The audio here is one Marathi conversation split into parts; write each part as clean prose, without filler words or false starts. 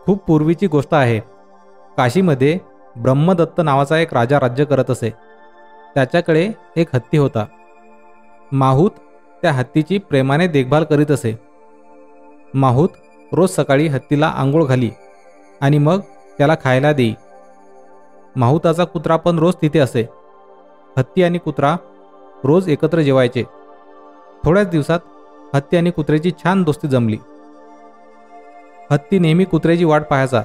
खूप पूर्वीची गोष्ट आहे. काशीमध्ये ब्रह्मदत्त नावाचा एक राजा राज्य करत असे. त्याच्याकडे एक हत्ती होता. माहूत त्या हत्तीची प्रेमाने देखभाल करीत असे. माहूत रोज सकाळी हत्तीला आंघोळ घाली आणि मग त्याला खायला देई. माहुताचा कुत्रा पण रोज तिथे असे. हत्ती आणि कुत्रा रोज एकत्र जेवायचे. थोड्याच दिवसात हत्ती आणि कुत्र्याची छान दोस्ती जमली. हत्ती नेहमी कुत्र्याची वाट पाहायचा.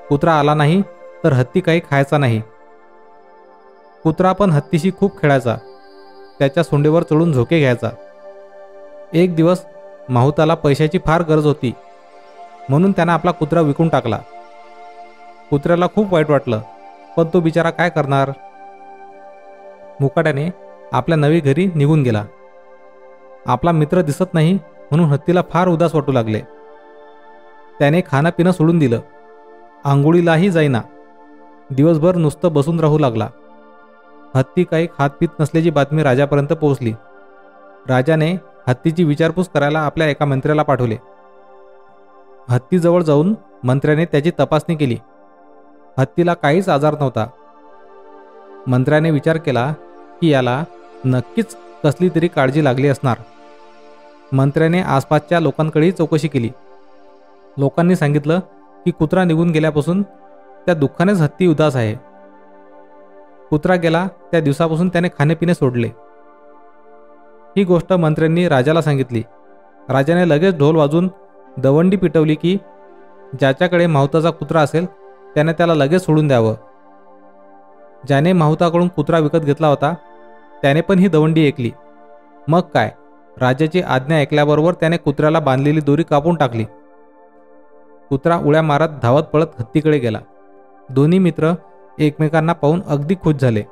कुत्रा आला नाही तर हत्ती काही खायचा नाही. कुत्रा पण हत्तीशी खूप खेळायचा. त्याच्या सोंडेवर चढून झोके घ्यायचा. एक दिवस माहुताला पैशाची फार गरज होती, म्हणून त्यानं आपला कुत्रा विकून टाकला. कुत्र्याला खूप वाईट वाटलं, पण तो बिचारा काय करणार. मुकाट्याने आपल्या नवी घरी निघून गेला. आपला मित्र दिसत नाही म्हणून हत्तीला फार उदास वाटू लागले. त्याने खाणं पिणं सोडून दिलं. आंघोळीलाही जाईना. दिवसभर नुसतं बसून राहू लागला. हत्ती काही खात पीत नसल्याची बातमी राजापर्यंत पोहोचली. राजाने हत्तीची विचारपूस करायला आपल्या एका मंत्र्याला पाठवले. हत्तीजवळ जाऊन मंत्र्याने त्याची तपासणी केली. हत्तीला काहीच आजार नव्हता. मंत्र्याने विचार केला की याला नक्कीच कसली तरी काळजी लागली असणार. मंत्र्याने आसपासच्या लोकांकडेही चौकशी केली. लोकांनी सांगितलं की कुत्रा निघून गेल्यापासून त्या दुःखानेच हत्ती उदास आहे. कुत्रा गेला त्या दिवसापासून त्याने खाणेपिणे सोडले. ही गोष्ट मंत्र्यांनी राजाला सांगितली. राजाने लगेच ढोल वाजून दवंडी पिटवली की ज्याच्याकडे माहुताचा कुत्रा असेल त्याने त्याला लगेच सोडून द्यावं. ज्याने माहुताकडून कुत्रा विकत घेतला होता त्याने पण ही दवंडी ऐकली. मग काय, राजाची आज्ञा ऐकल्याबरोबर त्याने कुत्र्याला बांधलेली दोरी कापून टाकली. कुत्रा उड्या मारत धावत पळत हत्तीकडे गेला. दोन्ही मित्र एकमेकांना पाहून अगदी खुश झाले.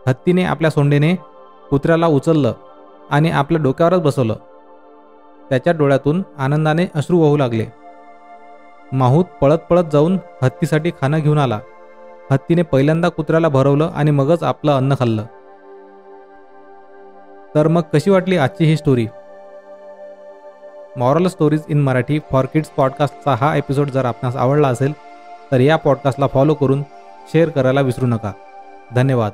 हत्तीने आपल्या सोंडेने कुत्र्याला उचललं आणि आपल्या डोक्यावरच बसवलं. त्याच्या डोळ्यातून आनंदाने अश्रू वाहू लागले. माहूत पळत पळत जाऊन हत्तीसाठी खाणं घेऊन आला. हत्तीने पहिल्यांदा कुत्र्याला भरवलं आणि मगच आपलं अन्न खाल्लं. तर मग कशी वाटली आजची ही story? Moral stories in Marathi for kids पॉडकास्टचा हा एपिसोड जर आपणास आवडला असेल तर या पॉडकास्टला फॉलो करून शेअर करायला विसरू नका. धन्यवाद.